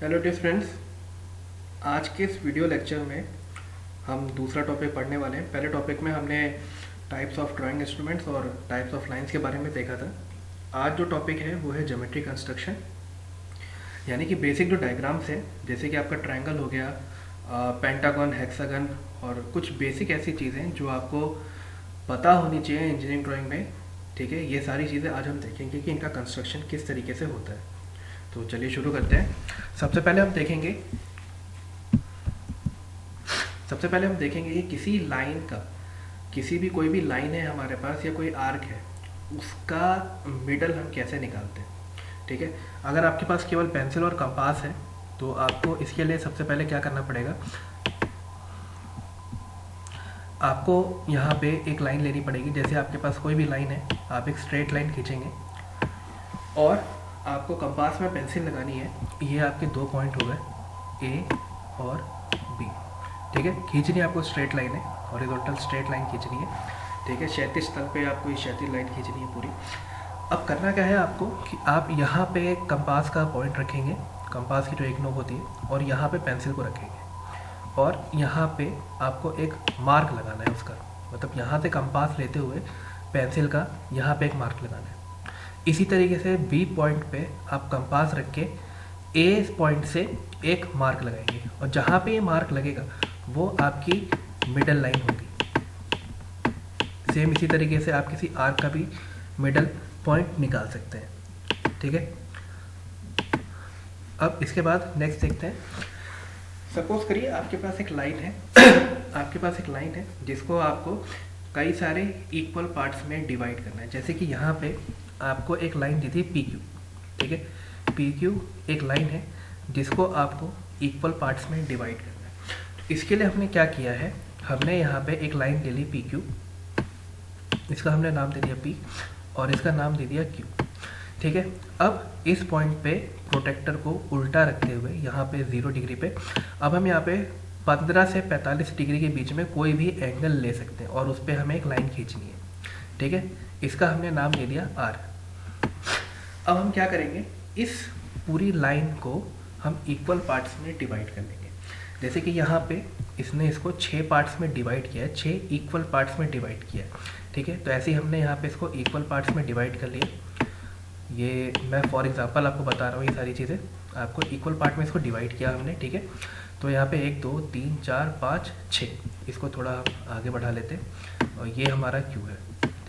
Hello dear friends, आज के इस वीडियो लेक्चर में हम दूसरा टॉपिक पढ़ने वाले हैं। पहले टॉपिक में हमने टाइप्स ऑफ ड्राइंग इंस्ट्रूमेंट्स और टाइप्स ऑफ लाइंस के बारे में देखा था। आज जो टॉपिक है वो है ज्योमेट्री कंस्ट्रक्शन, यानी कि बेसिक जो डायग्राम्स है, जैसे कि आपका ट्रायंगल हो गया, पेंटागन, हेक्सागन और कुछ बेसिक ऐसी चीज़ें जो आपको पता होनी चाहिए इंजीनियरिंग ड्राइंग में। ठीक है, ये सारी चीज़ें आज हम देखेंगे कि इनका कंस्ट्रक्शन किस तरीके से होता है। तो चलिए शुरू करते हैं। सबसे पहले हम देखेंगे कि किसी लाइन का, किसी भी कोई भी लाइन है हमारे पास या कोई आर्क है, उसका मिडल हम कैसे निकालते हैं। ठीक है, अगर आपके पास केवल पेंसिल और कंपास है तो आपको इसके लिए सबसे पहले क्या करना पड़ेगा, आपको यहाँ पे एक लाइन लेनी पड़ेगी। जैसे आपके पास कोई भी लाइन है, आप एक स्ट्रेट लाइन खींचेंगे और आपको कंपास में पेंसिल लगानी है। ये आपके दो पॉइंट हो गए, ए और बी। ठीक है, खींचनी आपको स्ट्रेट लाइन है, हॉरिजॉन्टल स्ट्रेट लाइन खींचनी है। ठीक है, क्षैतिज तल पे आपको ये क्षैतिज लाइन खींचनी है पूरी। अब करना क्या है आपको कि आप यहाँ पे कंपास का पॉइंट रखेंगे, कंपास की जो एक नोक होती है, और यहाँ पे पेंसिल को रखेंगे और यहाँ पे आपको एक मार्क लगाना है उसका, मतलब यहाँ से कंपास लेते हुए पेंसिल का यहाँ पे एक मार्क लगाना है। इसी तरीके से बी पॉइंट पे आप कंपास रख के ए पॉइंट से एक मार्क लगाएंगे और जहाँ पे ये मार्क लगेगा वो आपकी मिडल लाइन होगी। सेम इसी तरीके से आप किसी आर्क का भी मिडल पॉइंट निकाल सकते हैं। ठीक है, अब इसके बाद नेक्स्ट देखते हैं। सपोज करिए आपके पास एक लाइन है आपके पास एक लाइन है जिसको आपको कई सारे इक्वल पार्ट्स में डिवाइड करना है। जैसे कि यहाँ पे आपको एक लाइन दी थी पी क्यू। ठीक है, पी क्यू एक लाइन है जिसको आपको इक्वल पार्ट्स में डिवाइड करना है। तो इसके लिए हमने क्या किया है, हमने यहाँ पे एक लाइन ले ली पी क्यू, इसका हमने नाम दे दिया पी और इसका नाम दे दिया क्यू। ठीक है, अब इस पॉइंट पे प्रोटेक्टर को उल्टा रखते हुए यहाँ पे 0 डिग्री पे, अब हम यहाँ पे 15 से 45 डिग्री के बीच में कोई भी एंगल ले सकते हैं और उस पर हमें एक लाइन खींचनी है। ठीक है, इसका हमने नाम दे दिया आर। अब हम क्या करेंगे, इस पूरी लाइन को हम इक्वल पार्ट्स में डिवाइड कर लेंगे। जैसे कि यहाँ पे इसने इसको 6 पार्ट्स में डिवाइड किया है, 6 इक्वल पार्ट्स में डिवाइड किया है। ठीक है, तो ऐसे ही हमने यहाँ पे इसको इक्वल पार्ट्स में डिवाइड कर लिया। ये मैं फॉर एग्जांपल आपको बता रहा हूँ, ये सारी चीज़ें आपको इक्वल पार्ट में इसको डिवाइड किया हमने। ठीक है, तो यहाँ पे 1 2 3 4 5 6, इसको थोड़ा हम आगे बढ़ा लेते हैं और ये हमारा क्यू है।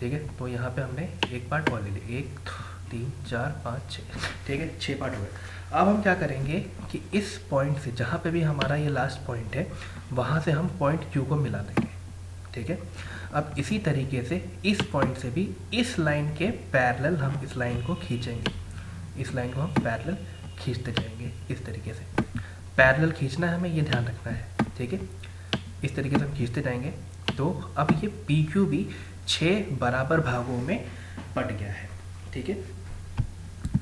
ठीक है, तो यहाँ पे हमने एक पार्ट और ले लिया, 1 3 4 5 6। ठीक है, 6 पार्ट हुए। अब हम क्या करेंगे कि इस पॉइंट से, जहाँ पे भी हमारा ये लास्ट पॉइंट है, वहाँ से हम पॉइंट क्यू को मिला देंगे। ठीक है, अब इसी तरीके से इस पॉइंट से भी इस लाइन के पैरेलल हम इस लाइन को खींचेंगे, इस लाइन को हम पैरेलल खींचते जाएंगे। इस तरीके से पैरेलल खींचना है, हमें ये ध्यान रखना है। ठीक है, इस तरीके से हम खींचते जाएंगे। तो अब ये पी क्यू भी 6 बराबर भागों में बट गया है। ठीक है,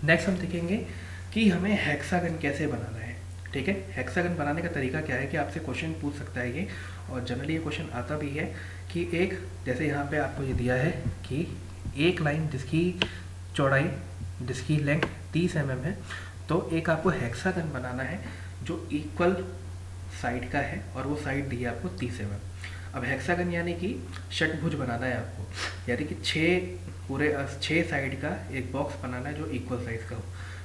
नेक्स्ट हम देखेंगे कि हमें हेक्सागन कैसे बनाना है। ठीक है, हेक्सागन बनाने का तरीका क्या है कि आपसे क्वेश्चन पूछ सकता है ये, और जनरली ये क्वेश्चन आता भी है कि एक, जैसे यहाँ पे आपको ये दिया है कि एक लाइन जिसकी चौड़ाई, जिसकी लेंथ 30 mm है, तो एक आपको हेक्सागन बनाना है जो इक्वल साइड का है और वो साइड दी है आपको 30 mm। अब हेक्सागन यानी कि षटभुज बनाना है आपको, यानी कि 6 साइड का एक बॉक्स बनाना है जो इक्वल साइज का हो।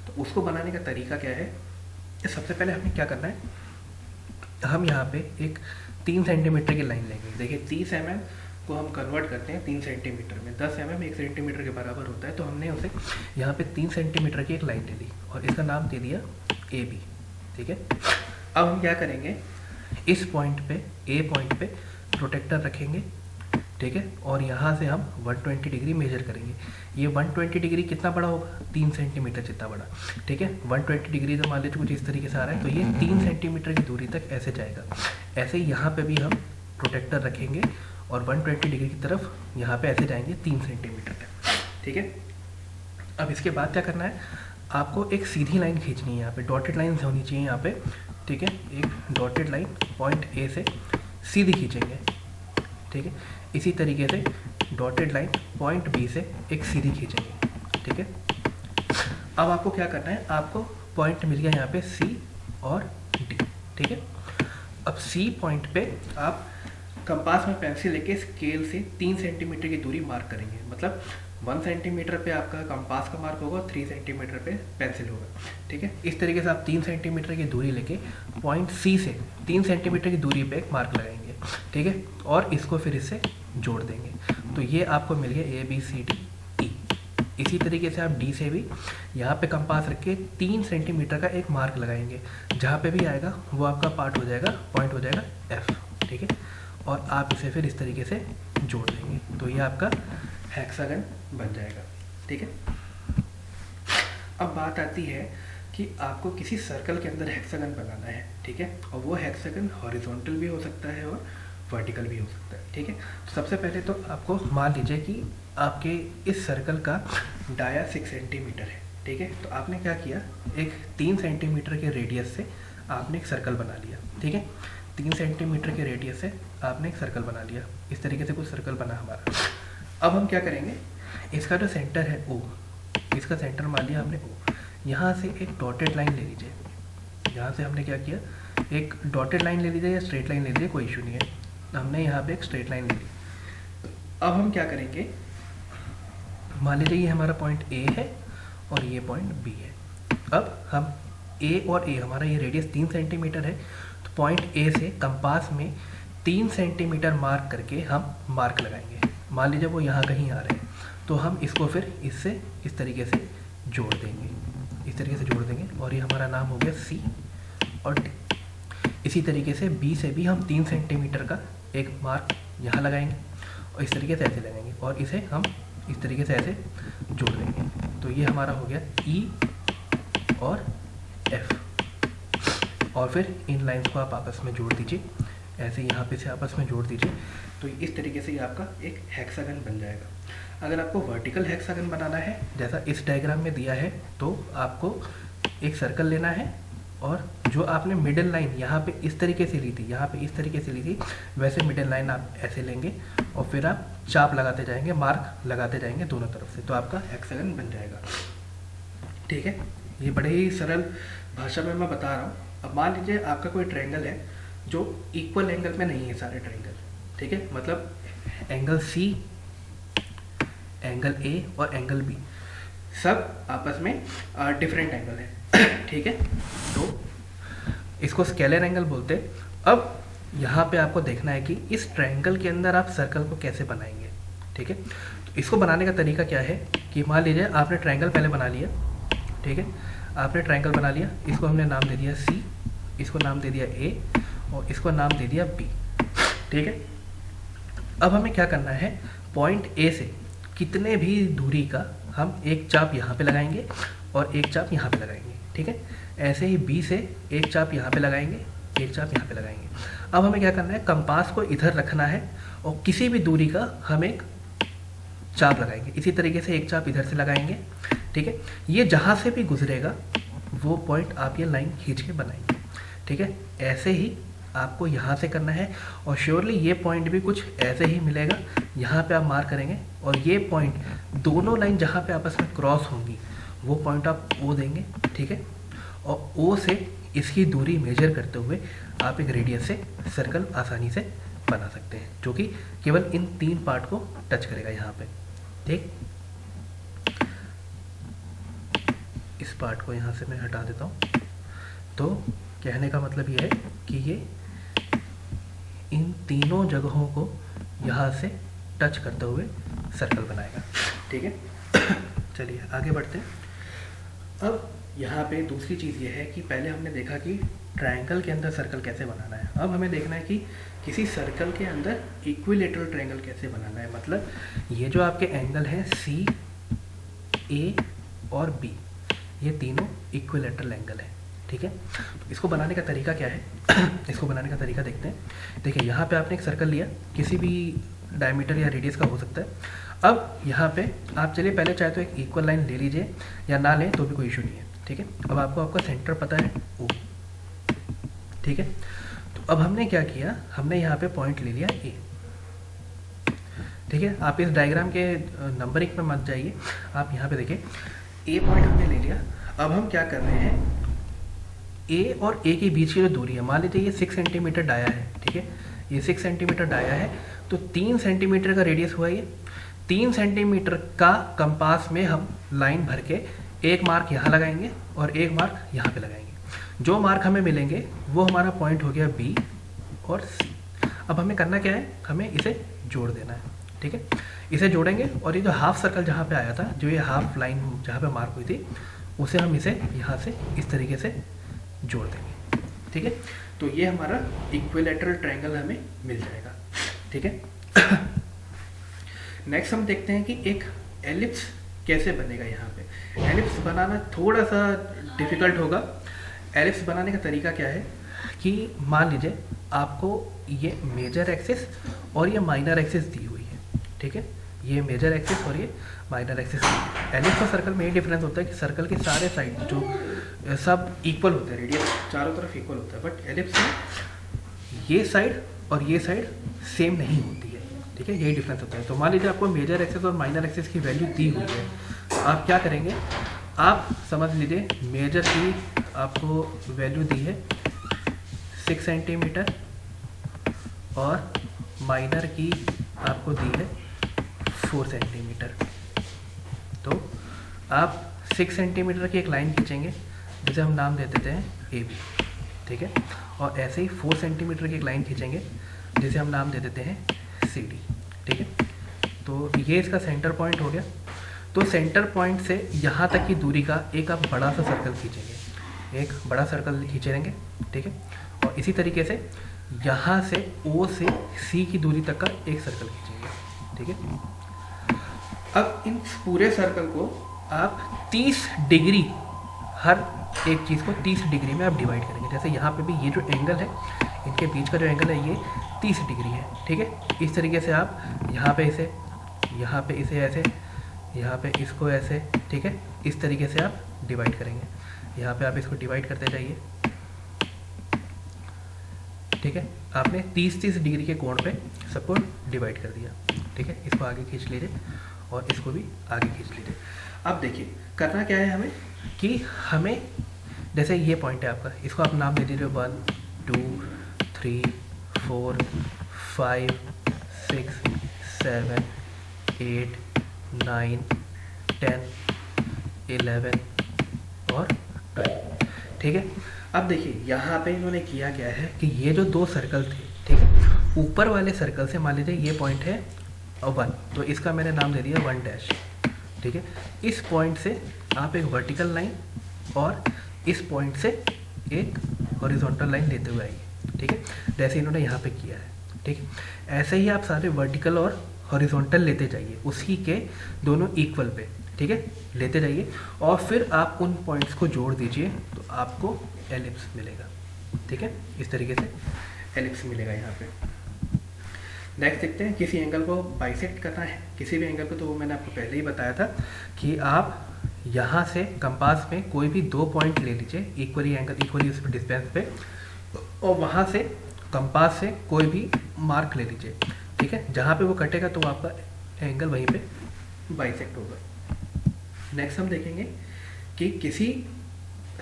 तो उसको बनाने का तरीका क्या है, सबसे पहले हमें क्या करना है, हम यहाँ पे एक 3 सेंटीमीटर की लाइन लेंगे। देखिए 30 mm को हम कन्वर्ट करते हैं 3 सेंटीमीटर में, 10 mm 1 सेंटीमीटर के बराबर होता है। तो हमने उसे यहाँ पे 3 सेंटीमीटर की एक लाइन ले ली और इसका नाम दे दिया ए बी। ठीक है, अब हम क्या करेंगे, इस पॉइंट पे, ए पॉइंट पे प्रोटेक्टर रखेंगे। ठीक है, और यहाँ से हम 120 डिग्री मेजर करेंगे। ये 120 डिग्री कितना बड़ा होगा, 3 सेंटीमीटर जितना बड़ा। ठीक है, 120 डिग्री तो मान लीजिए कुछ इस तरीके से आ रहा है, तो ये 3 सेंटीमीटर की दूरी तक ऐसे जाएगा। ऐसे ही यहाँ पे भी हम प्रोटेक्टर रखेंगे और 120 डिग्री की तरफ यहाँ पे ऐसे जाएंगे 3 सेंटीमीटर तक। ठीक है, अब इसके बाद क्या करना है, आपको एक सीधी लाइन खींचनी है, यहाँ पे डॉटेड लाइन होनी चाहिए यहाँ पे। ठीक है, एक डॉटेड लाइन पॉइंट ए से सीधी खींचेंगे। ठीक है, इसी तरीके से डॉटेड लाइन पॉइंट बी से एक सीधी खींचेंगे। ठीक है, अब आपको क्या करना है, आपको पॉइंट मिल गया यहाँ पे सी और डी। ठीक है, अब सी पॉइंट पे आप कंपास में पेंसिल लेके स्केल से 3 सेंटीमीटर की दूरी मार्क करेंगे। मतलब 1 सेंटीमीटर पे आपका कंपास का मार्क होगा, 3 सेंटीमीटर पे पेंसिल होगा। ठीक है, इस तरीके से आप 3 सेंटीमीटर की दूरी लेके पॉइंट सी से 3 सेंटीमीटर की दूरी पे एक मार्क लगाएंगे। ठीक है, और इसको फिर इससे जोड़ देंगे। तो ये आपको मिल गया ABCD E। इसी तरीके से आप डी से भी यहाँ पे कंपास रख के 3 सेंटीमीटर का एक मार्क लगाएंगे। जहाँ पे भी आएगा वो आपका पार्ट हो जाएगा, पॉइंट हो जाएगा F। ठीक है, और आप इसे फिर इस तरीके से जोड़ देंगे तो ये आपका हेक्सागन बन जाएगा। ठीक है, अब बात आती है कि आपको किसी सर्कल के अंदर हेक्सागन बनाना है। ठीक है, और वो हेक्सागन हॉरिजॉन्टल भी हो सकता है और वर्टिकल भी हो सकता है। ठीक है, तो सबसे पहले तो आपको मान लीजिए कि आपके इस सर्कल का डाया 6 सेंटीमीटर है। ठीक है, तो आपने क्या किया, एक 3 सेंटीमीटर के रेडियस से आपने एक सर्कल बना लिया। ठीक है, 3 सेंटीमीटर के रेडियस से आपने एक सर्कल बना लिया। इस तरीके से कुछ सर्कल बना हमारा। अब हम क्या करेंगे, इसका जो सेंटर है O, इसका सेंटर मान लिया हमने O। यहाँ से एक डॉटेड लाइन ले लीजिए। यहाँ से हमने क्या किया, एक डॉटेड लाइन ले लीजिए या स्ट्रेट लाइन ले लीजिए, कोई इशू नहीं है। हमने यहाँ पे एक स्ट्रेट लाइन ले ली। अब हम क्या करेंगे, मान लीजिए ये हमारा पॉइंट A है और ये पॉइंट B है। अब हम A और A, हमारा ये रेडियस 3 सेंटीमीटर है, तो पॉइंट A से कंपास में 3 सेंटीमीटर मार्क करके हम मार्क लगाएंगे। मान लीजिए वो यहाँ कहीं आ रहे हैं, तो हम इसको फिर इससे इस तरीके से जोड़ देंगे, इस तरीके से जोड़ देंगे, और ये हमारा नाम हो गया C और D। इसी तरीके से B से भी हम 3 सेंटीमीटर का एक मार्क यहाँ लगाएंगे और इस तरीके से ऐसे लगाएंगे, और इसे हम इस तरीके से ऐसे जोड़ देंगे। तो ये हमारा हो गया E और F। और फिर इन लाइंस को आप आपस में जोड़ दीजिए, ऐसे यहाँ पे से आपस में जोड़ दीजिए। तो इस तरीके से ये आपका एक हेक्सागन बन जाएगा। अगर आपको वर्टिकल हेक्सागन बनाना है, जैसा इस डायग्राम में दिया है, तो आपको एक सर्कल लेना है और जो आपने मिडिल लाइन यहाँ पे इस तरीके से ली थी, यहाँ पे इस तरीके से ली थी, वैसे मिडिल लाइन आप ऐसे लेंगे और फिर आप चाप लगाते जाएंगे, मार्क लगाते जाएंगे दोनों तरफ से, तो आपका हेक्सागन बन जाएगा। ठीक है, ये बड़े ही सरल भाषा में मैं बता रहा हूँ। अब मान लीजिए आपका कोई ट्रायंगल है जो इक्वल एंगल में नहीं है सारे ट्रायंगल। ठीक है, मतलब एंगल C, एंगल A और एंगल B सब आपस में डिफरेंट एंगल है। ठीक है, तो इसको स्केलर एंगल बोलते हैं। अब यहाँ पे आपको देखना है कि इस ट्रायंगल के अंदर आप सर्कल को कैसे बनाएंगे। ठीक है, तो इसको बनाने का तरीका क्या है कि मान लीजिए आपने ट्रायंगल पहले बना लिया। ठीक है, आपने ट्रायंगल बना लिया, इसको हमने नाम दे दिया C, इसको नाम दे दिया A और इसको नाम दे दिया B। ठीक है, अब हमें क्या करना है, पॉइंट A से कितने भी दूरी का हम एक चाप यहाँ पे लगाएंगे और एक चाप यहाँ पे लगाएंगे। ठीक है, ऐसे ही B से एक चाप यहाँ पे लगाएंगे, एक चाप यहाँ पे लगाएंगे। अब हमें क्या करना है, कंपास को इधर रखना है और किसी भी दूरी का हम एक चाप लगाएंगे। इसी तरीके से एक चाप इधर से लगाएंगे। ठीक है, ये जहाँ से भी गुजरेगा वो पॉइंट आप ये लाइन खींच के बनाएंगे। ठीक है, ऐसे ही आपको यहाँ से करना है और श्योरली ये पॉइंट भी कुछ ऐसे ही मिलेगा। यहाँ पे आप मार्क करेंगे और ये पॉइंट दोनों लाइन जहाँ पे आपस में क्रॉस होंगी वो पॉइंट आप O देंगे। ठीक है, और O से इसकी दूरी मेजर करते हुए आप एक रेडियस से सर्कल आसानी से बना सकते हैं, जो कि केवल इन 3 पार्ट को टच करेगा यहाँ पे। ठीक, इस पार्ट को यहाँ से मैं हटा देता हूँ। तो कहने का मतलब ये है कि ये इन तीनों जगहों को यहाँ से टच करते हुए सर्कल बनाएगा। ठीक है, चलिए आगे बढ़ते हैं। अब यहाँ पे दूसरी चीज़ ये है कि पहले हमने देखा कि ट्रायंगल के अंदर सर्कल कैसे बनाना है। अब हमें देखना है कि किसी सर्कल के अंदर इक्विलेटरल ट्रायंगल कैसे बनाना है। मतलब ये जो आपके एंगल हैं C, A और B, ये तीनों इक्विलेटरल एंगल है। ठीक है, तो इसको बनाने का तरीका क्या है इसको बनाने का तरीका देखते हैं। देखिए, यहाँ पे आपने एक सर्कल लिया, किसी भी डायमीटर या रेडियस का हो सकता है। अब यहाँ पे आप चलिए पहले चाहे तो एक इक्वल लाइन ले लीजिए या ना लें तो भी कोई इशू नहीं है। ठीक है, अब आपको आपका सेंटर पता है O। ठीक है, तो अब हमने क्या किया, हमने यहाँ पे पॉइंट ले लिया A। ठीक है, आप इस डायग्राम के नंबरिंग में मत जाइए, आप यहाँ पे देखिए A पॉइंट हमने ले लिया। अब हम क्या कर रहे हैं, ए और ए के बीच की जो दूरी है, मान लीजिए ये 6 सेंटीमीटर डाया है, ठीक है, ये 6 सेंटीमीटर डाया है, तो 3 सेंटीमीटर का रेडियस हुआ ये। 3 सेंटीमीटर का कंपास में हम लाइन भर के एक मार्क यहाँ लगाएंगे और एक मार्क यहाँ पे लगाएंगे। जो मार्क हमें मिलेंगे वो हमारा पॉइंट हो गया बी और सी। अब हमें करना क्या है, हमें इसे जोड़ देना है, ठीक है। इसे जोड़ेंगे और ये जो हाफ सर्कल जहाँ पे आया था, जो ये हाफ लाइन जहाँ पे मार्क हुई थी, उसे हम इसे यहाँ से इस तरीके से जोड़ देंगे, ठीक है। तो ये हमारा इक्विलैटरल ट्रायंगल हमें मिल जाएगा, ठीक है। नेक्स्ट हम देखते हैं कि एक एलिप्स कैसे बनेगा। यहाँ पे एलिप्स बनाना थोड़ा सा डिफ़िकल्ट होगा। एलिप्स बनाने का तरीका क्या है कि मान लीजिए आपको ये मेजर एक्सिस और ये माइनर एक्सिस दी हुई है, ठीक है, ये मेजर एक्सिस और ये माइनर एक्सिस। एलिप्स और सर्कल में ये डिफरेंस होता है कि सर्कल के सारे साइड जो सब इक्वल होते हैं, रेडियस चारों तरफ इक्वल होता है, बट एलिप्स में ये साइड और ये साइड सेम नहीं होती है, ठीक है, यही डिफरेंस होता है। तो मान लीजिए आपको मेजर एक्सिस और माइनर एक्सिस की वैल्यू दी हुई है, तो आप क्या करेंगे, आप समझ लीजिए मेजर की आपको वैल्यू दी है 6 सेंटीमीटर और माइनर की आपको दी है 4 सेंटीमीटर। तो आप 6 सेंटीमीटर की एक लाइन खींचेंगे जिसे हम नाम दे देते हैं ए बी, ठीक है, और ऐसे ही 4 सेंटीमीटर की एक लाइन खींचेंगे जिसे हम नाम दे देते हैं सी डी, ठीक है। तो ये इसका सेंटर पॉइंट हो गया। तो सेंटर पॉइंट से यहाँ तक की दूरी का एक आप बड़ा सा सर्कल खींचेंगे, एक बड़ा सर्कल खींचेंगे, ठीक है, और इसी तरीके से यहाँ से ओ से सी की दूरी तक का एक सर्कल खींचेंगे, ठीक है। अब इन पूरे सर्कल को आप 30 डिग्री, हर एक चीज़ को 30 डिग्री में आप डिवाइड करेंगे। जैसे यहाँ पे भी ये जो एंगल है, इनके बीच का जो एंगल है ये 30 डिग्री है, ठीक है। इस तरीके से आप यहाँ पे इसे ऐसे, यहाँ पे इसको ऐसे, ठीक है, इस तरीके से आप डिवाइड करेंगे। यहाँ पे आप इसको डिवाइड करते जाइए, ठीक है। आपने 30-30 डिग्री के कोण पे सबको डिवाइड कर दिया, ठीक है। इसको आगे खींच लीजिए और इसको भी आगे खींच लीजिए। अब देखिए करना क्या है हमें, कि हमें जैसे ये पॉइंट है आपका, इसको आप नाम दे दीजिए 1 2 3 4 5 6 7 8 9 10 11 और 12, ठीक है। अब देखिए यहाँ पे इन्होंने किया क्या है कि ये जो दो सर्कल थे, ठीक है, ऊपर वाले सर्कल से मान लीजिए ये पॉइंट है 1, तो इसका मैंने नाम दे दिया 1 डैश, ठीक है। इस पॉइंट से आप एक वर्टिकल लाइन और इस पॉइंट से एक हॉरिजॉन्टल लाइन लेते हुए आइए, ठीक है, जैसे इन्होंने यहाँ पे किया है, ठीक है। ऐसे ही आप सारे वर्टिकल और हॉरिजॉन्टल लेते जाइए, उसी के दोनों इक्वल पे, ठीक है, लेते जाइए और फिर आप उन पॉइंट्स को जोड़ दीजिए तो आपको एलिप्स मिलेगा, ठीक है। इस तरीके से एलिप्स मिलेगा यहाँ पे। नेक्स्ट देखते हैं, किसी एंगल को बाइसेक्ट करना है, किसी भी एंगल को, तो वो मैंने आपको पहले ही बताया था कि आप यहाँ से कंपास में कोई भी 2 पॉइंट ले लीजिए इक्वली एंगल, इक्वली उस डिस्टेंस पे, और वहाँ से कंपास से कोई भी मार्क ले लीजिए, ठीक है। जहाँ पे वो कटेगा तो आपका एंगल वहीं पे बाइसेक्ट होगा। नेक्स्ट हम देखेंगे कि किसी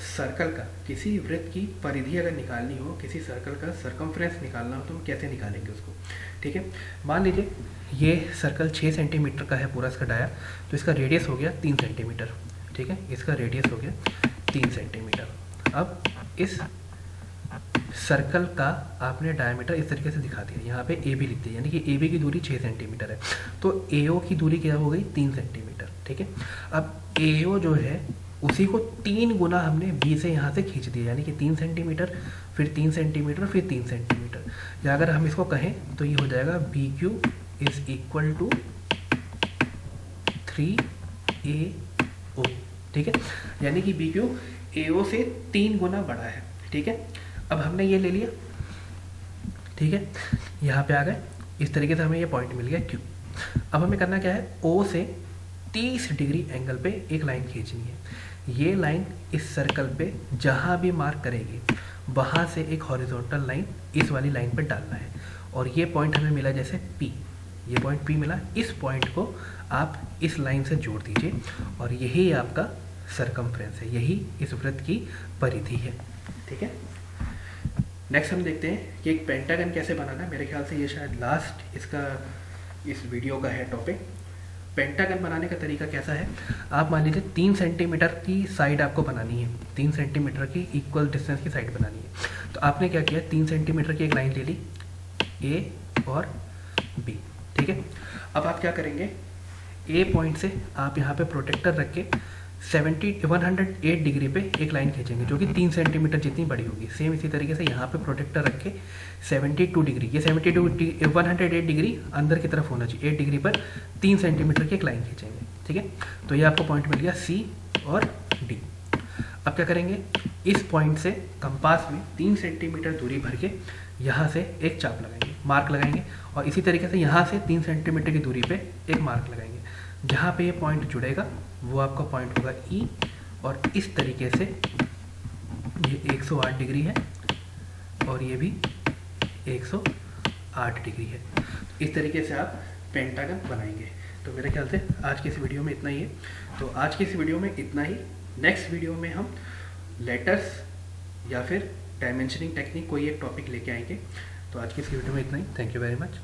सर्कल का, किसी वृत्त की परिधि अगर निकालनी हो, किसी सर्कल का सर्कमफ्रेंस निकालना हो, तो हम कैसे निकालेंगे उसको, ठीक है। मान लीजिए ये सर्कल 6 सेंटीमीटर का है पूरा इसका डाया, तो इसका रेडियस हो गया 3 सेंटीमीटर, ठीक है, इसका रेडियस हो गया 3 सेंटीमीटर। अब इस सर्कल का आपने डायमीटर इस तरीके से दिखा दिया, यहाँ पे ए बी लिख दिया, यानी कि ए बी की दूरी 6 सेंटीमीटर है, तो ए ओ की दूरी क्या हो गई 3 सेंटीमीटर, ठीक है। अब ए ओ जो है उसी को 3 गुना हमने बी से यहाँ से खींच दिया, यानी कि 3 सेंटीमीटर, फिर 3 सेंटीमीटर, फिर 3 सेंटीमीटर, या अगर हम इसको कहें तो ये हो जाएगा B Q is equal to 3AO, ठीक है, यानी कि बी क्यू AO से 3 गुना बड़ा है, ठीक है। अब हमने ये ले लिया, ठीक है, यहाँ पे आ गए, इस तरीके से हमें ये पॉइंट मिल गया Q। अब हमें करना क्या है, O से 30 डिग्री एंगल पे एक लाइन खींचनी है। ये लाइन इस सर्कल पे जहाँ भी मार्क करेगी वहाँ से एक हॉरिजॉन्टल लाइन इस वाली लाइन पे डालना है, और ये पॉइंट हमें मिला जैसे P, ये पॉइंट P मिला, इस पॉइंट को आप इस लाइन से जोड़ दीजिए और यही आपका सर्कमफ्रेंस है, यही इस वृत्त की परिधि है, ठीक है। नेक्स्ट हम देखते हैं कि एक पेंटागन कैसे बनाना है। मेरे ख्याल से ये शायद लास्ट इस वीडियो का है टॉपिक। पेंटागन बनाने का तरीका कैसा है, आप मान लीजिए 3 सेंटीमीटर की साइड आपको बनानी है, 3 सेंटीमीटर की इक्वल डिस्टेंस की साइड बनानी है। तो आपने क्या किया, 3 सेंटीमीटर की एक लाइन ले ली, ए और बी, ठीक है। अब आप क्या करेंगे, ए पॉइंट से आप यहाँ पे प्रोटेक्टर रख के 108 डिग्री पे एक लाइन खींचेंगे जो कि 3 सेंटीमीटर जितनी बड़ी होगी। सेम इसी तरीके से यहाँ पे प्रोटेक्टर रख के 72 डिग्री, ये 108 डिग्री अंदर की तरफ होना चाहिए, 8 डिग्री पर 3 सेंटीमीटर की एक लाइन खींचेंगे, ठीक है। तो ये आपको पॉइंट मिल गया सी और डी। अब क्या करेंगे, इस पॉइंट से कंपास में 3 सेंटीमीटर दूरी भर के यहाँ से एक चाप लगाएंगे, मार्क लगाएंगे, और इसी तरीके से यहाँ से 3 सेंटीमीटर की दूरी पे एक मार्क लगाएंगे। जहाँ पे ये पॉइंट जुड़ेगा वो आपका पॉइंट होगा ई, और इस तरीके से ये 108 डिग्री है और ये भी 108 डिग्री है। इस तरीके से आप पेंटागन बनाएंगे। तो मेरे ख्याल से आज की इस वीडियो में इतना ही है। तो आज की इस वीडियो में इतना ही। नेक्स्ट वीडियो में हम लेटर्स या फिर डायमेंशनिंग टेक्निक कोई एक टॉपिक लेके आएंगे। तो आज की इस वीडियो में इतना ही। Thank you very much.